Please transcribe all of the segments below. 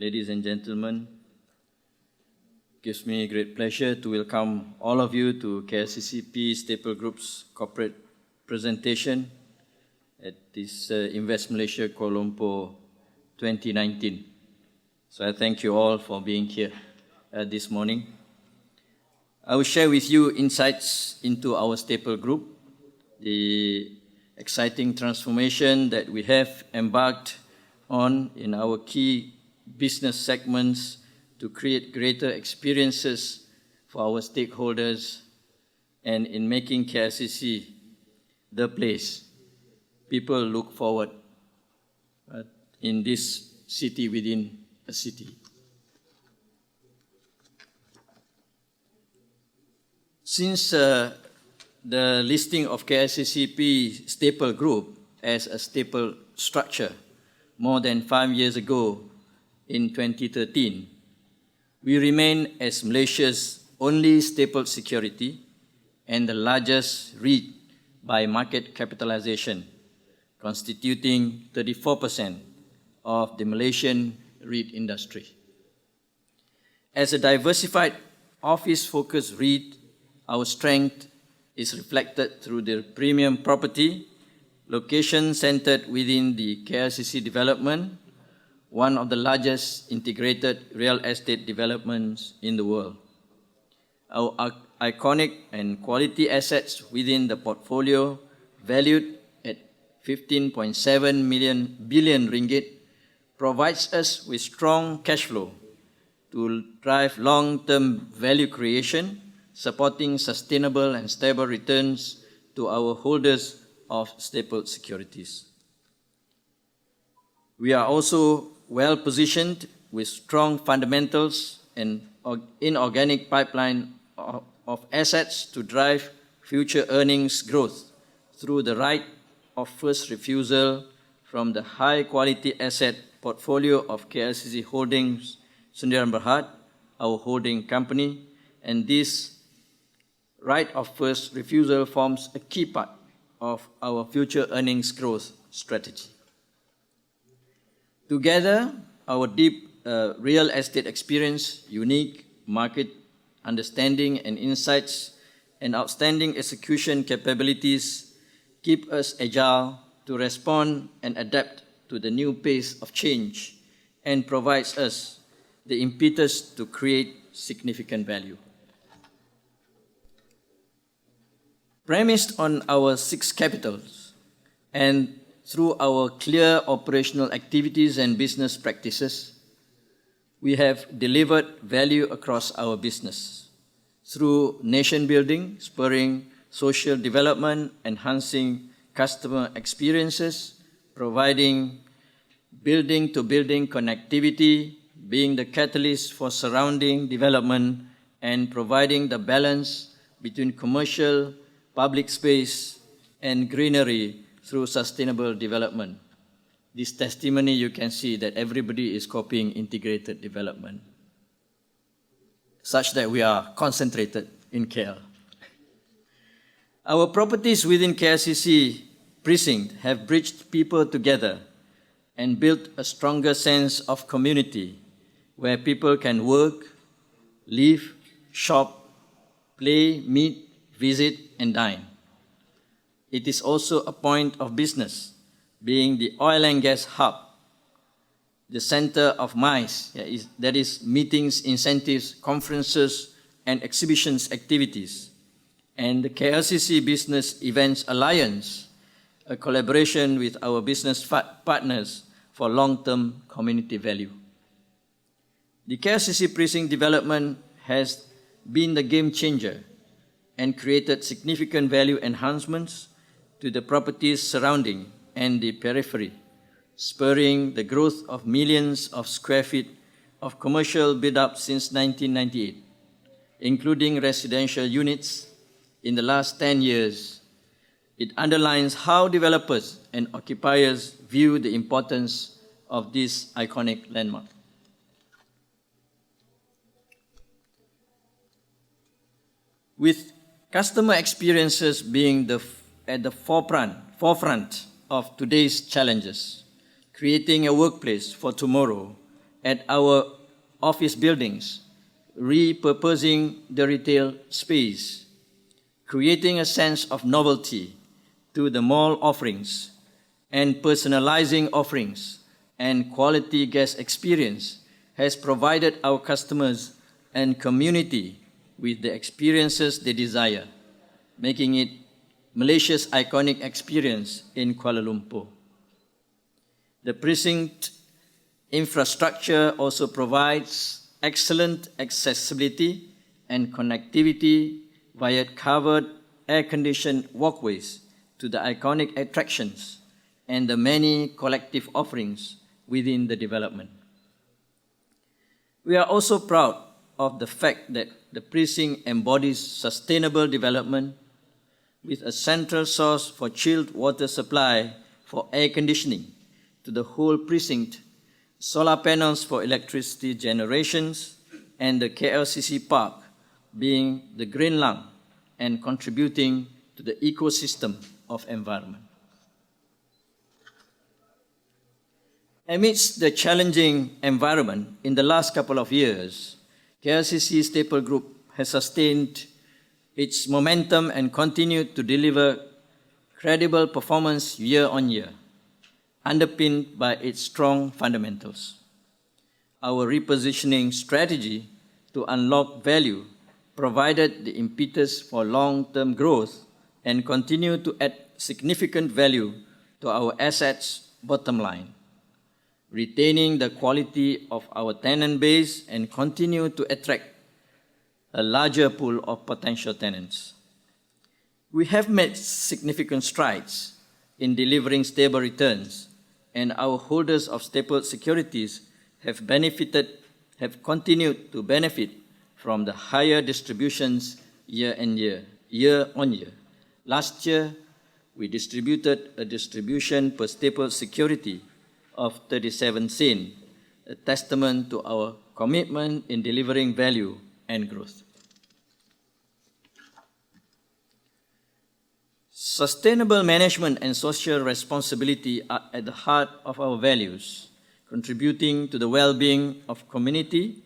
ladies and gentlemen. It gives me great pleasure to welcome all of you to KLCCP Staple Group's corporate presentation at this Invest Malaysia Kuala Lumpur 2019. So I thank you all for being here this morning. I will share with you insights into our Staple Group, the exciting transformation that we have embarked on in our key business segments to create greater experiences for our stakeholders and in making KLCC the place people look forward in this city within a city. Since the listing of KLCCP Staple Group as a staple structure more than 5 years ago in 2013, we remain as Malaysia's only staple security and the largest REIT by market capitalization, constituting 34% of the Malaysian REIT industry. As a diversified office-focused REIT, our strength is reflected through the premium property, location centered within the KLCC development, one of the largest integrated real estate developments in the world. Our iconic and quality assets within the portfolio, valued at 15.7 billion ringgit, provides us with strong cash flow to drive long-term value creation, supporting sustainable and stable returns to our holders of staple securities. We are also well-positioned with strong fundamentals and inorganic pipeline of assets to drive future earnings growth through the right of first refusal from the high-quality asset portfolio of KLCC Holdings Sdn Bhd, our holding company, and this right of first refusal forms a key part of our future earnings growth strategy. Together, our deep real estate experience, unique market understanding and insights, and outstanding execution capabilities keep us agile to respond and adapt to the new pace of change and provides us the impetus to create significant value. Premised on our 6 capitals and through our clear operational activities and business practices, we have delivered value across our business through nation building, spurring social development, enhancing customer experiences, providing building-to-building connectivity, being the catalyst for surrounding development, and providing the balance between commercial, public space, and greenery through sustainable development. This testimony, you can see that everybody is copying integrated development, such that we are concentrated in KL. Our properties within KLCC precinct have bridged people together and built a stronger sense of community where people can work, live, shop, play, meet, visit, and dine. It is also a point of business, being the oil and gas hub, the center of MICE, that is meetings, incentives, conferences, and exhibitions activities, and the KLCC Business Events Alliance, a collaboration with our business partners for long-term community value. The KLCC precinct development has been the game changer and created significant value enhancements to the properties surrounding and the periphery, spurring the growth of millions of square feet of commercial build-up since 1998, including residential units in the last 10 years. It underlines how developers and occupiers view the importance of this iconic landmark. With customer experiences being at the forefront of today's challenges, creating a workplace for tomorrow at our office buildings, repurposing the retail space, creating a sense of novelty to the mall offerings, and personalizing offerings and quality guest experience has provided our customers and community with the experiences they desire, making it Malaysia's iconic experience in Kuala Lumpur. The precinct infrastructure also provides excellent accessibility and connectivity via covered air-conditioned walkways to the iconic attractions and the many collective offerings within the development. We are also proud of the fact that the precinct embodies sustainable development with a central source for chilled water supply for air conditioning to the whole precinct, solar panels for electricity generations, and the KLCC Park being the green lung and contributing to the ecosystem of environment. Amidst the challenging environment in the last couple of years, KLCC Staple Group has sustained its momentum and continued to deliver credible performance year on year, underpinned by its strong fundamentals. Our repositioning strategy to unlock value provided the impetus for long-term growth and continue to add significant value to our assets' bottom line, retaining the quality of our tenant base and continue to attract a larger pool of potential tenants. We have made significant strides in delivering stable returns, and our holders of stapled securities have continued to benefit from the higher distributions year on year. Last year, we distributed a distribution per stapled security of 37 sen, a testament to our commitment in delivering value and growth. Sustainable management and social responsibility are at the heart of our values, contributing to the well-being of community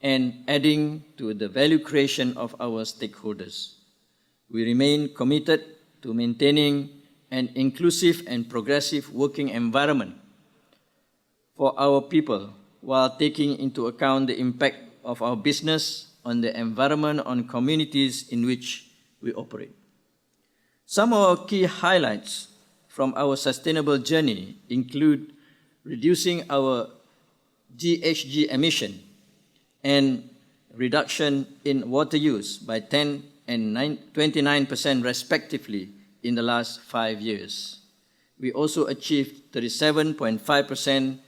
and adding to the value creation of our stakeholders. We remain committed to maintaining an inclusive and progressive working environment for our people while taking into account the impact of our business on the environment and communities in which we operate. Some of our key highlights from our sustainable journey include reducing our GHG emission and reduction in water use by 10 and 29% respectively in the last 5 years. We also achieved 37.5%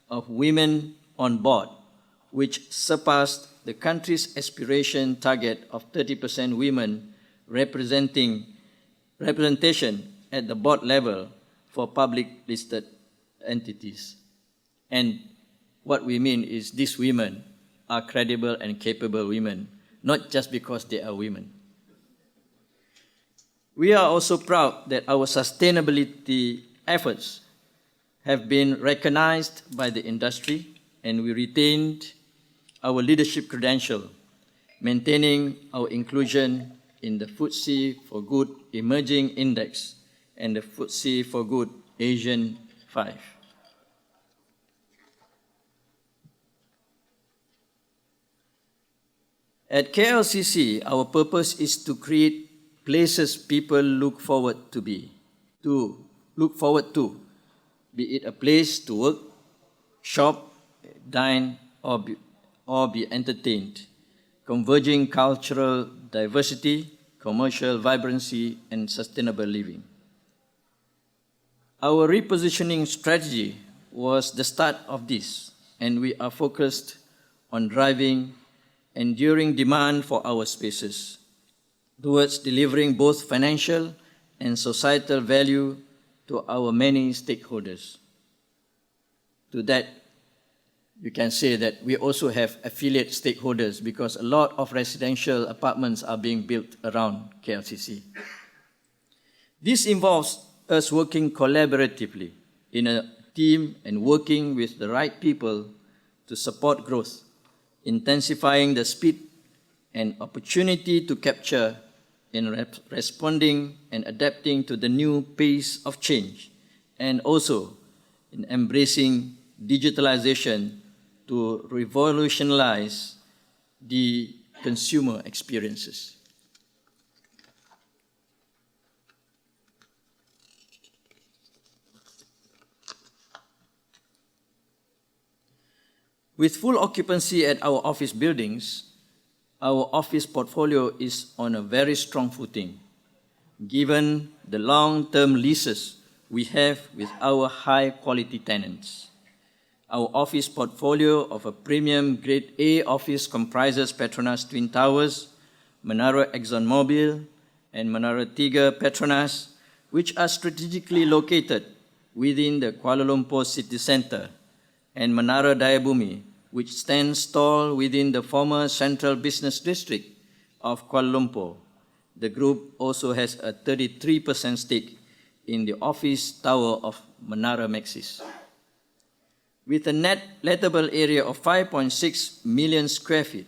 of women on board, which surpassed the country's aspiration target of 30% women representation at the board level for public listed entities. And what we mean is these women are credible and capable women, not just because they are women. We are also proud that our sustainability efforts have been recognized by the industry, and we retained our leadership credential, maintaining our inclusion in the FTSE4Good Emerging Index and the FTSE4Good Asian 5. At KLCC, our purpose is to create places people look forward to, be it a place to work, shop, dine, or be entertained, converging cultural diversity, commercial vibrancy, and sustainable living. Our repositioning strategy was the start of this, and we are focused on driving enduring demand for our spaces towards delivering both financial and societal value to our many stakeholders. To that, you can say that we also have affiliate stakeholders because a lot of residential apartments are being built around KLCC. This involves us working collaboratively in a team and working with the right people to support growth, intensifying the speed and opportunity to capture in responding and adapting to the new pace of change, and also in embracing digitalization to revolutionize the consumer experiences. With full occupancy at our office buildings, our office portfolio is on a very strong footing, given the long-term leases we have with our high-quality tenants. Our office portfolio of a premium Grade A office comprises Petronas Twin Towers, Menara ExxonMobil, and Menara 3 Petronas, which are strategically located within the Kuala Lumpur city centre, and Menara Dayabumi, which stands tall within the former Central Business District of Kuala Lumpur. The group also has a 33% stake in the office tower of Menara Maxis. With a net lettable area of 5.6 million square feet,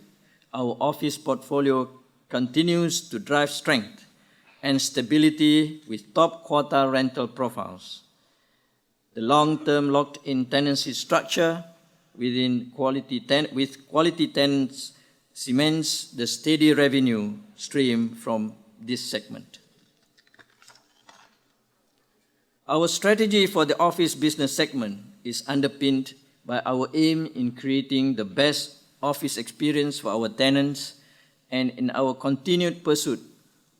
our office portfolio continues to drive strength and stability with top quartile rental profiles. The long-term locked-in tenancy structure with quality tenants cements the steady revenue stream from this segment. Our strategy for the office business segment is underpinned by our aim in creating the best office experience for our tenants and in our continued pursuit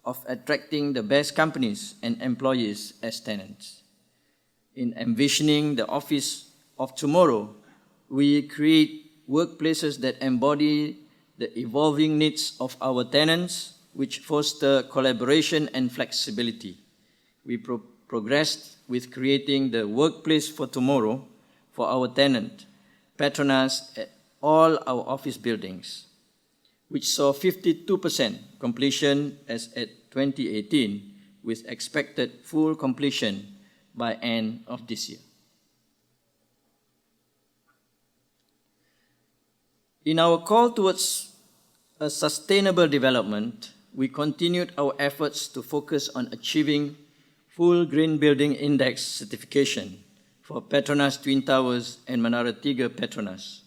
of attracting the best companies and employees as tenants. In envisioning the office of tomorrow, we create workplaces that embody the evolving needs of our tenants, which foster collaboration and flexibility. We progressed with creating the workplace for tomorrow for our tenant, Petronas, at all our office buildings, which saw 52% completion as at 2018, with expected full completion by end of this year. In our call towards a sustainable development, we continued our efforts to focus on achieving full Green Building Index certification for Petronas Twin Towers and Menara 3 Petronas.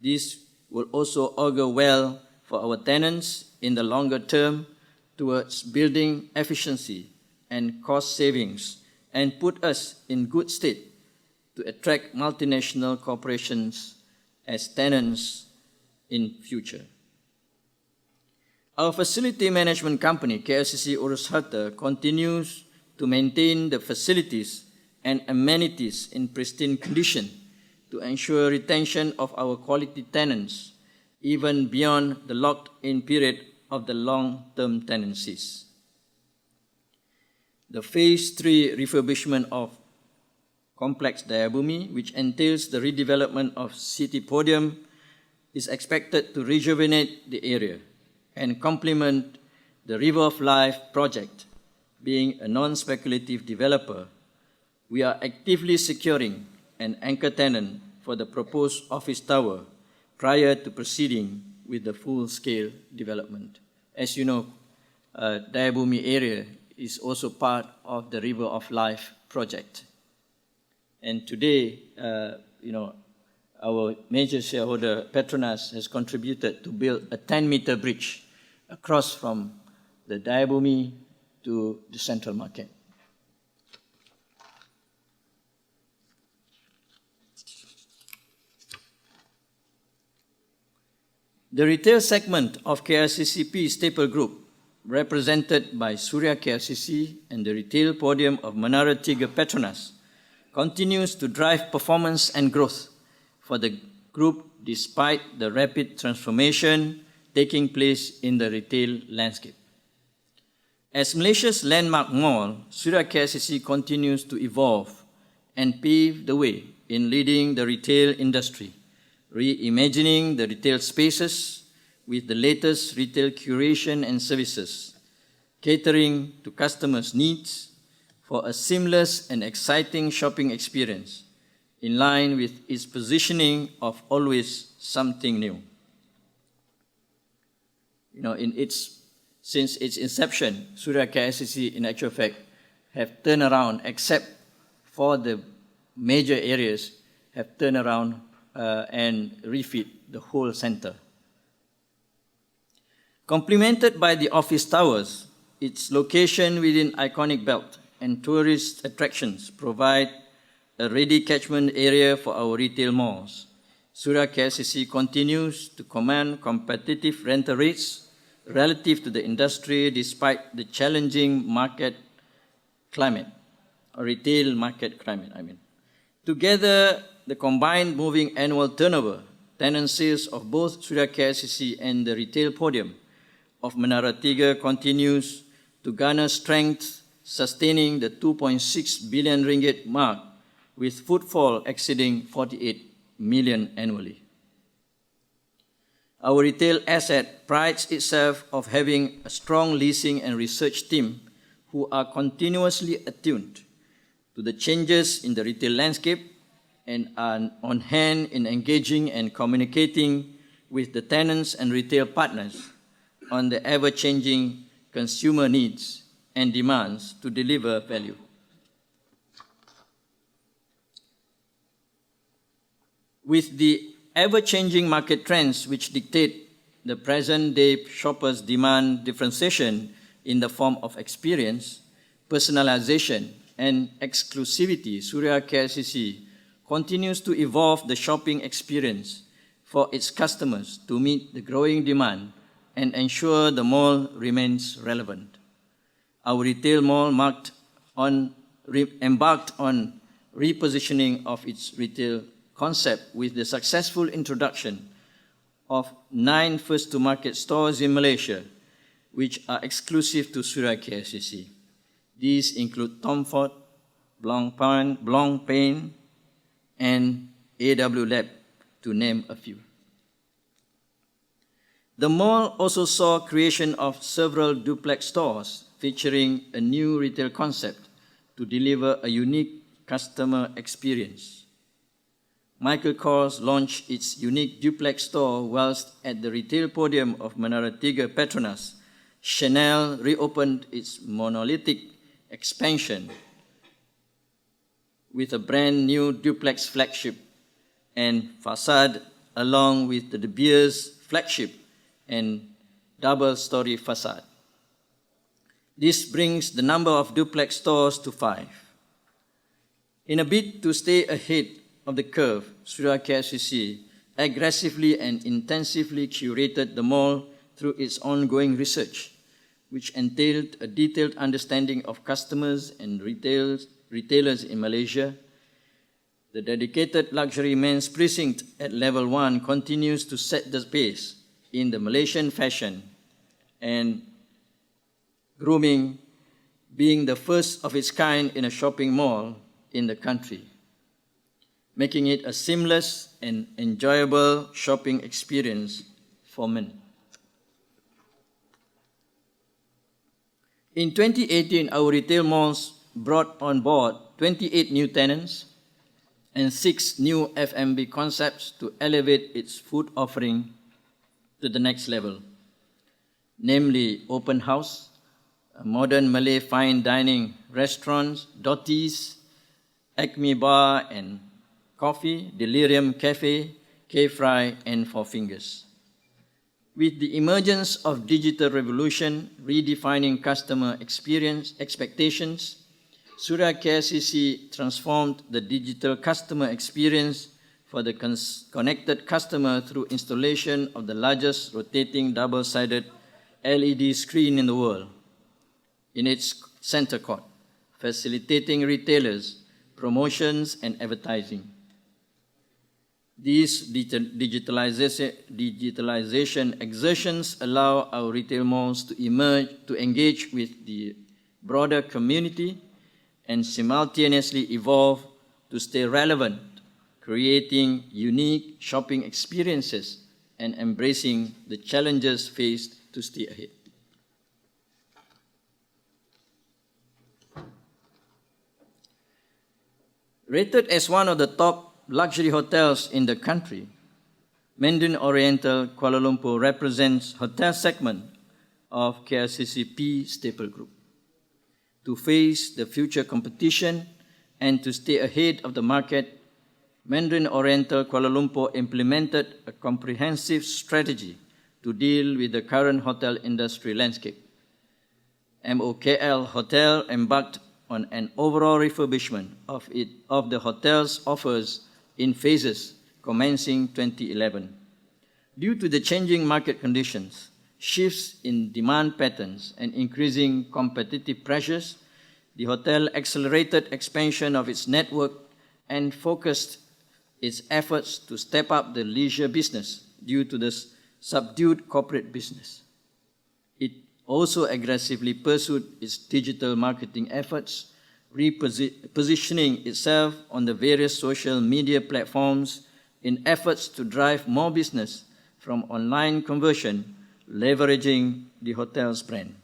This will also augur well for our tenants in the longer term towards building efficiency and cost savings and put us in good state to attract multinational corporations as tenants in future. Our facility management company, KLCC Urus Harta, continues to maintain the facilities and amenities in pristine condition to ensure retention of our quality tenants, even beyond the locked-in period of the long-term tenancies. The Phase 3 refurbishment of Complex Dayabumi, which entails the redevelopment of City Podium, is expected to rejuvenate the area and complement the River of Life project. Being a non-speculative developer, we are actively securing an anchor tenant for the proposed office tower prior to proceeding with the full-scale development. As you know, Dayabumi area is also part of the River of Life project. And today, our major shareholder, Petronas, has contributed to build a 10-meter bridge across from the Dayabumi to the Central Market. The retail segment of KLCCP Staple Group, represented by Surya KLCC and the retail podium of Menara 3 Petronas, continues to drive performance and growth for the group despite the rapid transformation taking place in the retail landscape. As Malaysia's landmark mall, Surya KLCC continues to evolve and pave the way in leading the retail industry, reimagining the retail spaces with the latest retail curation and services, catering to customers' needs for a seamless and exciting shopping experience, in line with its positioning of always something new. Since its inception, Suria KLCC, in actual fact, have turned around, except for the major areas, have turned around and refit the whole center. Complemented by the office towers, its location within iconic belt and tourist attractions provide a ready catchment area for our retail malls. Suria KLCC continues to command competitive rental rates relative to the industry despite the challenging market climate, or retail market climate, Together, the combined moving annual turnover, tenant sales of both Suria KLCC and the retail podium of Menara Tiga continues to garner strength, sustaining the 2.6 billion ringgit mark, with footfall exceeding 48 million annually. Our retail asset prides itself of having a strong leasing and research team who are continuously attuned to the changes in the retail landscape and are on hand in engaging and communicating with the tenants and retail partners on the ever-changing consumer needs and demands to deliver value. With the ever-changing market trends which dictate the present-day shopper's demand differentiation in the form of experience, personalization, and exclusivity, Suria KLCC continues to evolve the shopping experience for its customers to meet the growing demand and ensure the mall remains relevant. Our retail mall embarked on repositioning of its retail concept with the successful introduction of 9 first-to-market stores in Malaysia, which are exclusive to Suria KLCC. These include Tom Ford, Blancpain, and AW Lab, to name a few. The mall also saw creation of several duplex stores featuring a new retail concept to deliver a unique customer experience. Michael Kors launched its unique duplex store, whilst at the retail podium of Menara Tiga Petronas, Chanel reopened its monolithic expansion with a brand new duplex flagship and facade, along with the De Beers flagship and double-story facade. This brings the number of duplex stores to 5. In a bid to stay ahead of the curve, Suria KLCC aggressively and intensively curated the mall through its ongoing research, which entailed a detailed understanding of customers and retailers in Malaysia. The dedicated luxury men's precinct at level 1 continues to set the pace in the Malaysian fashion and grooming, being the first of its kind in a shopping mall in the country, making it a seamless and enjoyable shopping experience for men. In 2018, our retail malls brought on board 28 new tenants and 6 new F&B concepts to elevate its food offering to the next level, namely Open House, a modern Malay fine dining restaurants, Dotties, Acme Bar and Coffee, Delirium Cafe, K-Fry, and Four Fingers. With the emergence of digital revolution redefining customer experience expectations, Suria KLCC transformed the digital customer experience for the connected customer through installation of the largest rotating double-sided LED screen in the world in its center court, facilitating retailers, promotions, and advertising. These digitalization exertions allow our retail malls to engage with the broader community and simultaneously evolve to stay relevant, creating unique shopping experiences and embracing the challenges faced to stay ahead. Rated as one of the top luxury hotels in the country, Mandarin Oriental Kuala Lumpur represents hotel segment of KLCCP staple group. To face the future competition and to stay ahead of the market, Mandarin Oriental Kuala Lumpur implemented a comprehensive strategy to deal with the current hotel industry landscape. MOKL Hotel embarked on an overall refurbishment of the hotel's offers in phases commencing 2011. Due to the changing market conditions, shifts in demand patterns, and increasing competitive pressures, the hotel accelerated expansion of its network and focused its efforts to step up the leisure business due to the subdued corporate business. It also aggressively pursued its digital marketing efforts, repositioning itself on the various social media platforms in efforts to drive more business from online conversion, leveraging the hotel's brand.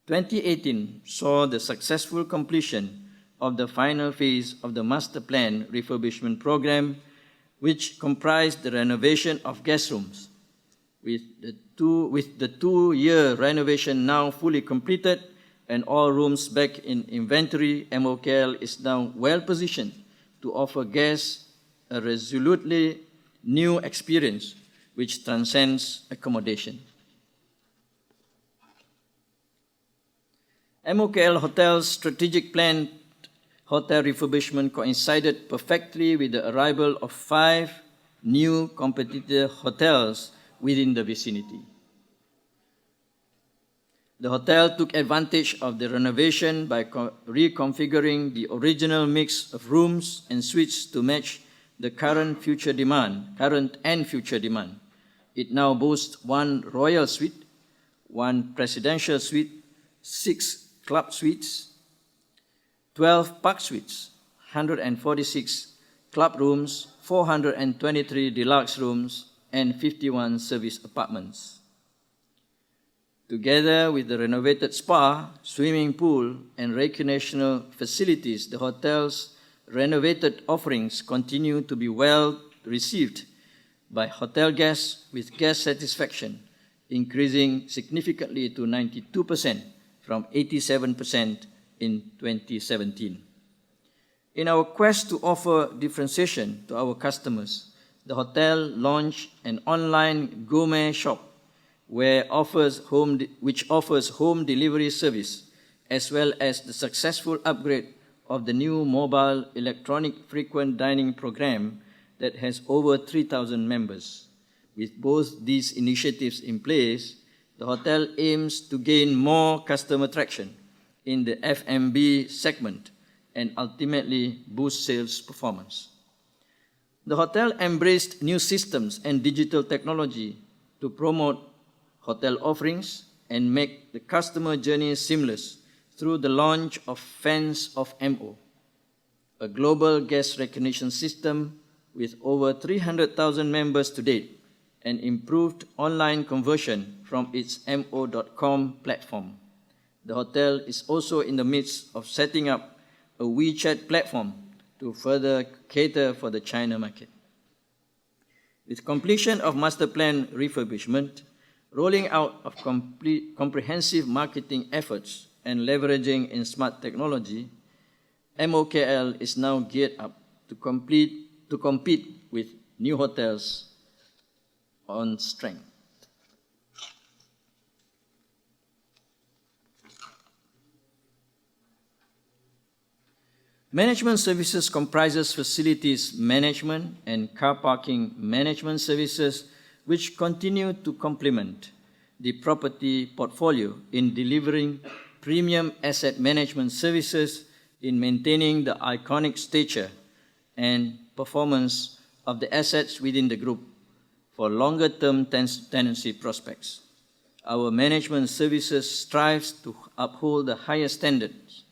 2018 saw the successful completion of the final phase of the master plan refurbishment program, which comprised the renovation of guest rooms. With the two-year renovation now fully completed and all rooms back in inventory, MOKL is now well positioned to offer guests a resolutely new experience which transcends accommodation. MOKL Hotel's strategic plan hotel refurbishment coincided perfectly with the arrival of 5 new competitor hotels within the vicinity. The hotel took advantage of the renovation by reconfiguring the original mix of rooms and suites to match the current and future demand. It now boasts 1 royal suite, 1 presidential suite, 6 club suites, 12 park suites, 146 club rooms, 423 deluxe rooms, and 51 service apartments. Together with the renovated spa, swimming pool, and recreational facilities, the hotel's renovated offerings continue to be well received by hotel guests, with guest satisfaction increasing significantly to 92% from 87% in 2017. In our quest to offer differentiation to our customers, the hotel launched an online gourmet shop which offers home delivery service, as well as the successful upgrade of the new mobile electronic frequent dining program that has over 3,000 members. With both these initiatives in place, the hotel aims to gain more customer traction in the F&B segment and ultimately boost sales performance. The hotel embraced new systems and digital technology to promote hotel offerings and make the customer journey seamless through the launch of Fans of MO, a global guest recognition system with over 300,000 members to date, and improved online conversion from its mo.com platform. The hotel is also in the midst of setting up a WeChat platform to further cater for the China market. With completion of master plan refurbishment, rolling out of comprehensive marketing efforts, and leveraging in smart technology, MOKL is now geared up to compete with new hotels on strength. Management services comprises facilities management and car parking management services, which continue to complement the property portfolio in delivering premium asset management services, in maintaining the iconic stature and performance of the assets within the group for longer-term tenancy prospects. Our management services strives to uphold the highest standards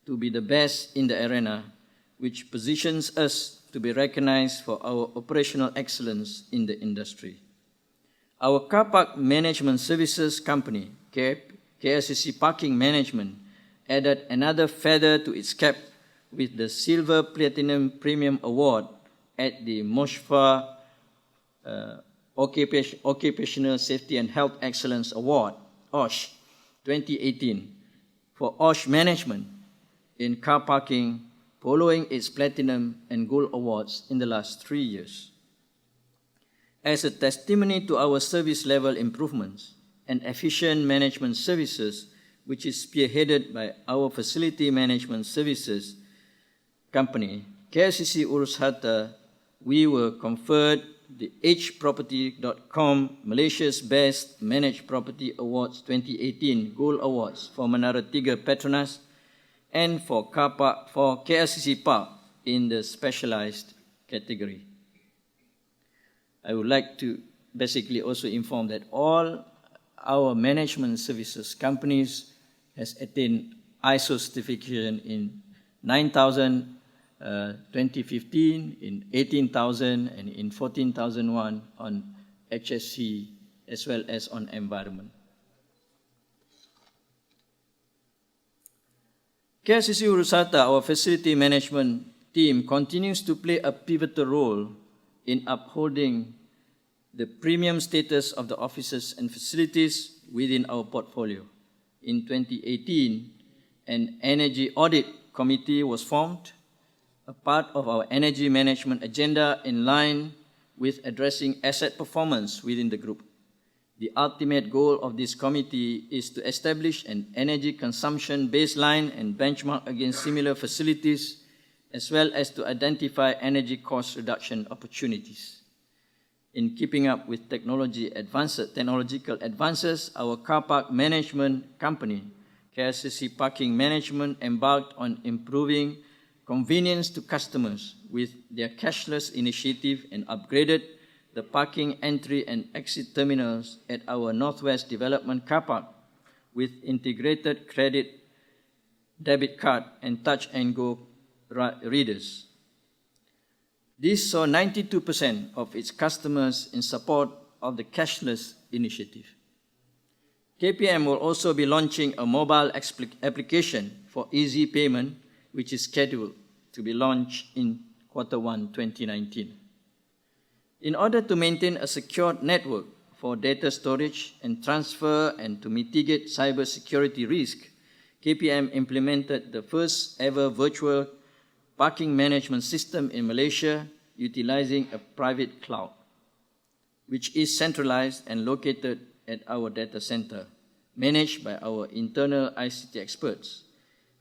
to be the best in the arena, which positions us to be recognized for our operational excellence in the industry. Our car park management services company, KLCC Parking Management, added another feather to its cap with the Silver Platinum Premium Award at the Moshfa Occupational Safety and Health Excellence Award, OSH 2018, for OSH management in car parking following its Platinum and Gold awards in the last 3 years. As a testimony to our service level improvements and efficient management services, which is spearheaded by our Facility Management Services company, KLCC Urus Harta, we were conferred the edgeproperty.com Malaysia's Best Managed Property Awards 2018 Gold Awards for Menara Tiga Petronas and for KLCC Park in the specialized category. I would like to basically also inform that all our management services companies has attained ISO certification in 9,000 2015, in 18,000, and in 14,001 on HSC as well as on environment. KLCC Urus Harta, our facility management team, continues to play a pivotal role in upholding the premium status of the offices and facilities within our portfolio. In 2018, an energy audit committee was formed, a part of our energy management agenda in line with addressing asset performance within the group. The ultimate goal of this committee is to establish an energy consumption baseline and benchmark against similar facilities, as well as to identify energy cost reduction opportunities. In keeping up with technological advances, our car park management company, KLCC Parking Management, embarked on improving convenience to customers with their cashless initiative and upgraded the parking entry and exit terminals at our Northwest Development Car Park with integrated credit, debit card and touch-and-go readers. This saw 92% of its customers in support of the cashless initiative. KPM will also be launching a mobile application for easy payment, which is scheduled to be launched in Q1 2019. In order to maintain a secured network for data storage and transfer and to mitigate cybersecurity risk, KPM implemented the first ever virtual parking management system in Malaysia utilizing a private cloud, which is centralized and located at our data center, managed by our internal ICT experts.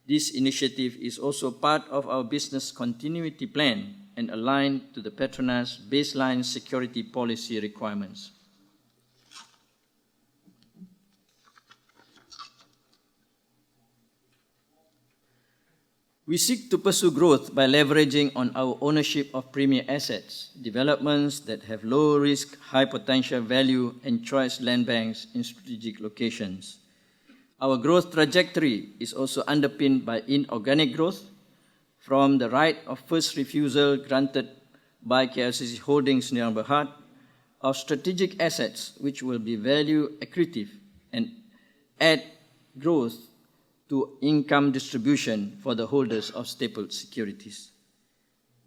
This initiative is also part of our business continuity plan and aligned to the Petronas baseline security policy requirements. We seek to pursue growth by leveraging on our ownership of premier assets, developments that have low risk, high potential value, and choice land banks in strategic locations. Our growth trajectory is also underpinned by inorganic growth from the right of first refusal granted by KLCC Holdings Sdn Bhd of strategic assets which will be value accretive and add growth to income distribution for the holders of stapled securities.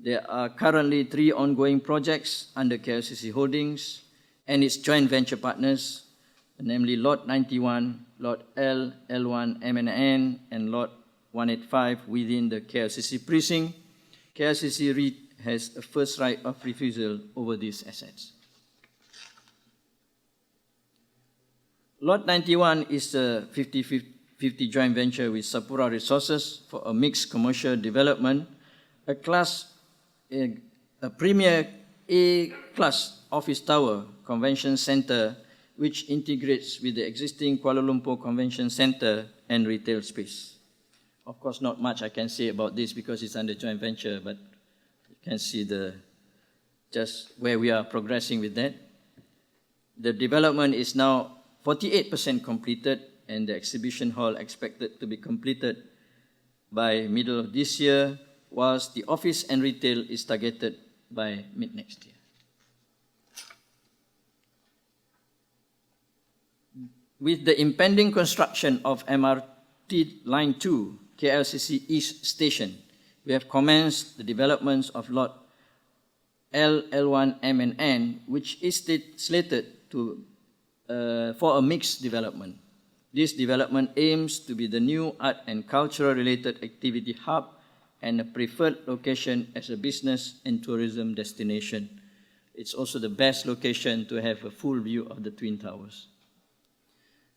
There are currently 3 ongoing projects under KLCC Holdings and its joint venture partners, namely Lot 91, Lot L, L1, MNN, and Lot 185 within the KLCC precinct. KLCC REIT has a first right of refusal over these assets. Lot 91 is a 50-50 joint venture with Sapura Resources for a mixed commercial development, a premier A-class office tower convention center which integrates with the existing Kuala Lumpur Convention Center and retail space. Of course, not much I can say about this because it's under joint venture, but you can see just where we are progressing with that. The development is now 48% completed, and the exhibition hall expected to be completed by middle of this year, whilst the office and retail is targeted by mid-next year. With the impending construction of MRT Line 2, KLCC East Station, we have commenced the developments of Lot L1M and N, which is slated for a mixed development. This development aims to be the new art and cultural-related activity hub and a preferred location as a business and tourism destination. It's also the best location to have a full view of the Twin Towers.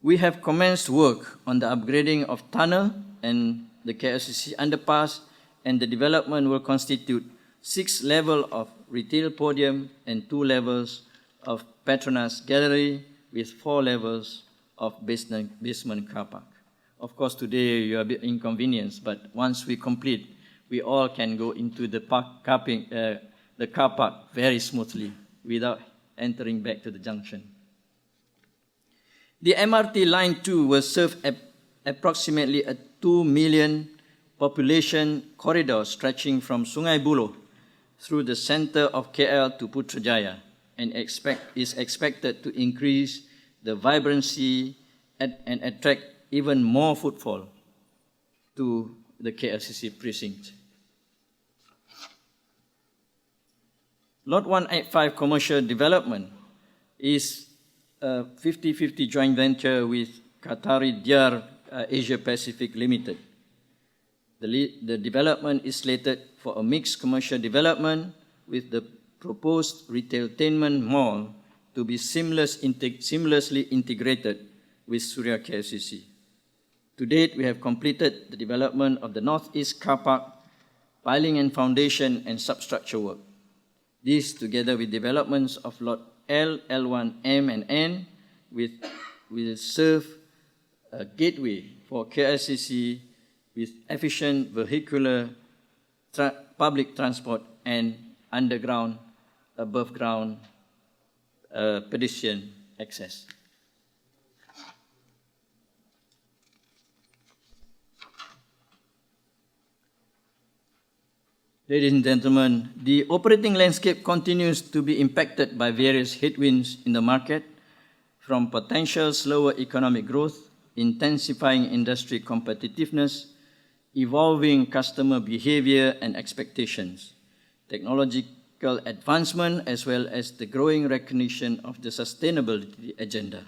We have commenced work on the upgrading of tunnel and the KLCC underpass, and the development will constitute 6 levels of retail podium and 2 levels of Petronas gallery with 4 levels of basement car park. Of course, today you are a bit inconvenienced, but once we complete, we all can go into the car park very smoothly without entering back to the junction. The MRT Line 2 will serve approximately a 2 million population corridor stretching from Sungai Buloh through the center of KL to Putrajaya, and is expected to increase the vibrancy and attract even more footfall to the KLCC precinct. Lot 185 commercial development is a 50-50 joint venture with Qatari Diyar Asia Pacific Limited. The development is slated for a mixed commercial development with the proposed retailtainment mall to be seamlessly integrated with Surya KLCC. To date, we have completed the development of the Northeast Car Park, piling and foundation and substructure work. This, together with developments of Lot L, L1M and N, will serve a gateway for KLCC with efficient vehicular public transport and underground, above ground pedestrian access. Ladies and gentlemen, the operating landscape continues to be impacted by various headwinds in the market, from potential slower economic growth, intensifying industry competitiveness, evolving customer behavior and expectations, technological advancement, as well as the growing recognition of the sustainability agenda.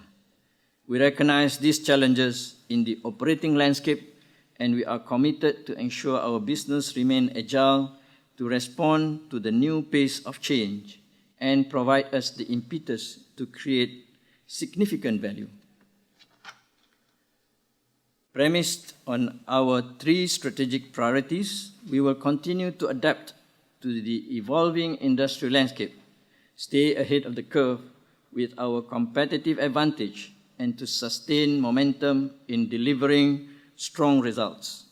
We recognize these challenges in the operating landscape, and we are committed to ensure our business remain agile to respond to the new pace of change and provide us the impetus to create significant value. Premised on our 3 strategic priorities, we will continue to adapt to the evolving industrial landscape, stay ahead of the curve with our competitive advantage, and to sustain momentum in delivering strong results.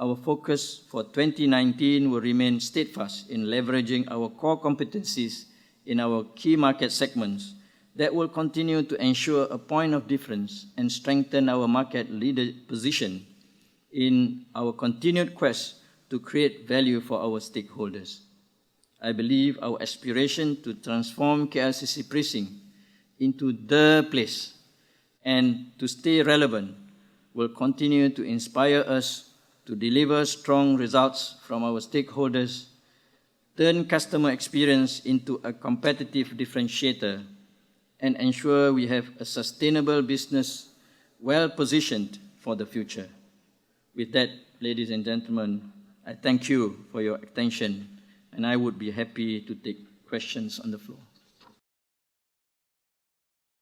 Our focus for 2019 will remain steadfast in leveraging our core competencies in our key market segments that will continue to ensure a point of difference and strengthen our market leader position in our continued quest to create value for our stakeholders. I believe our aspiration to transform KLCC Precinct into the place and to stay relevant will continue to inspire us to deliver strong results from our stakeholders, turn customer experience into a competitive differentiator, and ensure we have a sustainable business well-positioned for the future. With that, ladies and gentlemen, I thank you for your attention, and I would be happy to take questions on the floor.